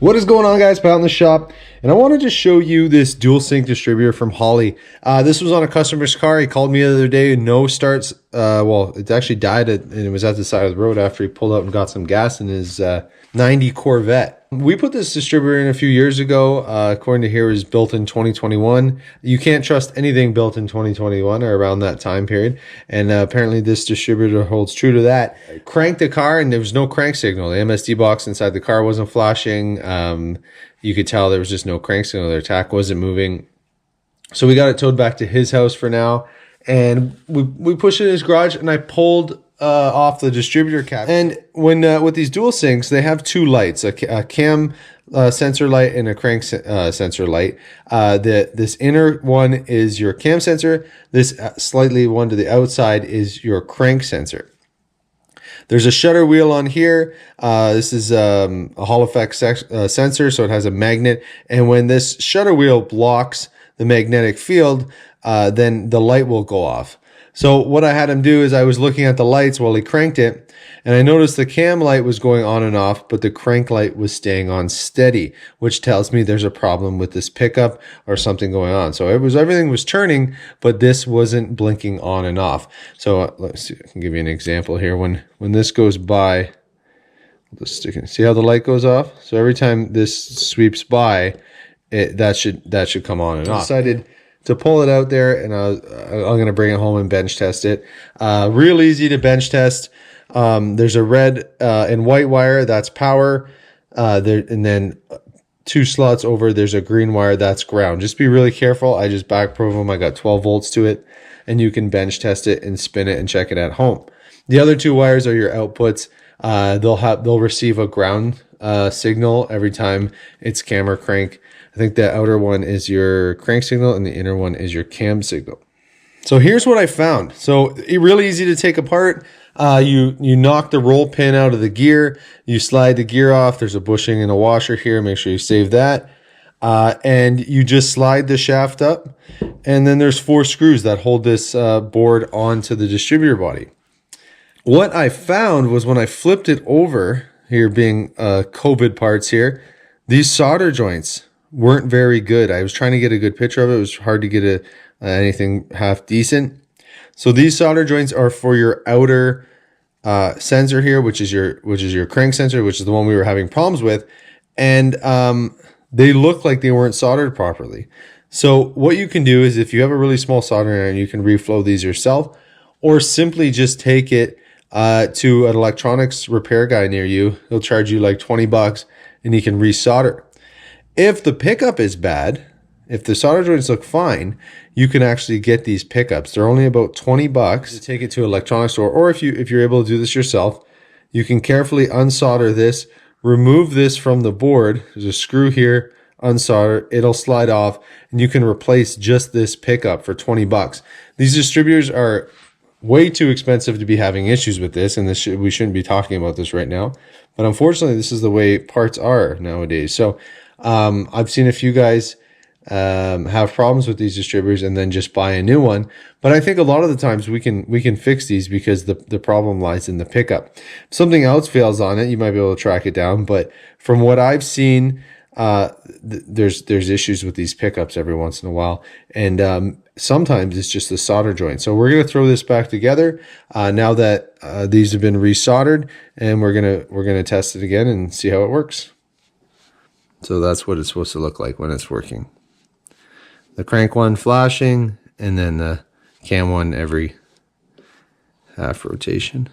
What is going on, guys? Pat in the shop, and I wanted to show you this dual sync distributor from Holley. This was on a customer's car. He called me the other day, no starts. Well, it actually died and it was at the side of the road after he pulled out and got some gas in his 90 Corvette. We put this distributor in a few years ago. According to here, it was built in 2021. You can't trust anything built in 2021 or around that time period. And apparently this distributor holds true to that. I cranked the car and there was no crank signal. The MSD box inside the car wasn't flashing. You could tell there was just no crank signal. Their tack wasn't moving. So we got it towed back to his house for now. And we pushed it in his garage and I pulled off the distributor cap. And when with these dual syncs, they have two lights, a cam sensor light and a crank sensor light. This inner one is your cam sensor. This slightly one to the outside is your crank sensor. There's a shutter wheel on here. This is a Hall effect sensor, so it has a magnet. And when this shutter wheel blocks the magnetic field, then the light will go off. So what I had him do is I was looking at the lights while he cranked it, and I noticed the cam light was going on and off, but the crank light was staying on steady, which tells me there's a problem with this pickup or something going on. So everything was turning, but this wasn't blinking on and off. So let's see, I can give you an example here. When this goes by, I'll just stick it. See how the light goes off? So every time this sweeps by, that should come on and off. I decided to pull it out there, and I'm going to bring it home and bench test it. Real easy to bench test. There's a red and white wire, that's power. And then 2 slots over, there's a green wire, that's ground. Just be really careful. I just back probe them. I got 12 volts to it, and you can bench test it and spin it and check it at home. The other 2 wires are your outputs. They'll receive a ground signal every time it's cam or crank. I think the outer one is your crank signal and the inner one is your cam signal. So here's what I found. So it's really easy to take apart. You knock the roll pin out of the gear. You slide the gear off. There's a bushing and a washer here. Make sure you save that. And you just slide the shaft up. And then there's 4 screws that hold this board onto the distributor body. What I found was when I flipped it over, here being COVID parts here, these solder joints weren't very good. I was trying to get a good picture of it. It was hard to get anything half decent. So these solder joints are for your outer sensor here, which is your crank sensor, which is the one we were having problems with, and they look like they weren't soldered properly. So what you can do is, if you have a really small soldering iron, you can reflow these yourself, or simply just take it to an electronics repair guy near you. He'll charge you like 20 bucks, and he can resolder. If the pickup is bad, if the solder joints look fine, you can actually get these pickups. They're only about 20 bucks to take it to an electronics store, or if you're able to do this yourself, you can carefully unsolder this, remove this from the board. There's a screw here, unsolder, it'll slide off, and you can replace just this pickup for 20 bucks. These distributors are way too expensive to be having issues with this, and we shouldn't be talking about this right now. But unfortunately, this is the way parts are nowadays. So I've seen a few guys have problems with these distributors and then just buy a new one. But I think a lot of the times we can fix these because the problem lies in the pickup. If something else fails on it, you might be able to track it down. But from what I've seen, there's issues with these pickups every once in a while, and sometimes it's just the solder joint. So we're gonna throw this back together now that these have been resoldered, and we're gonna test it again and see how it works. So that's what it's supposed to look like when it's working. The crank one flashing, and then the cam one every half rotation.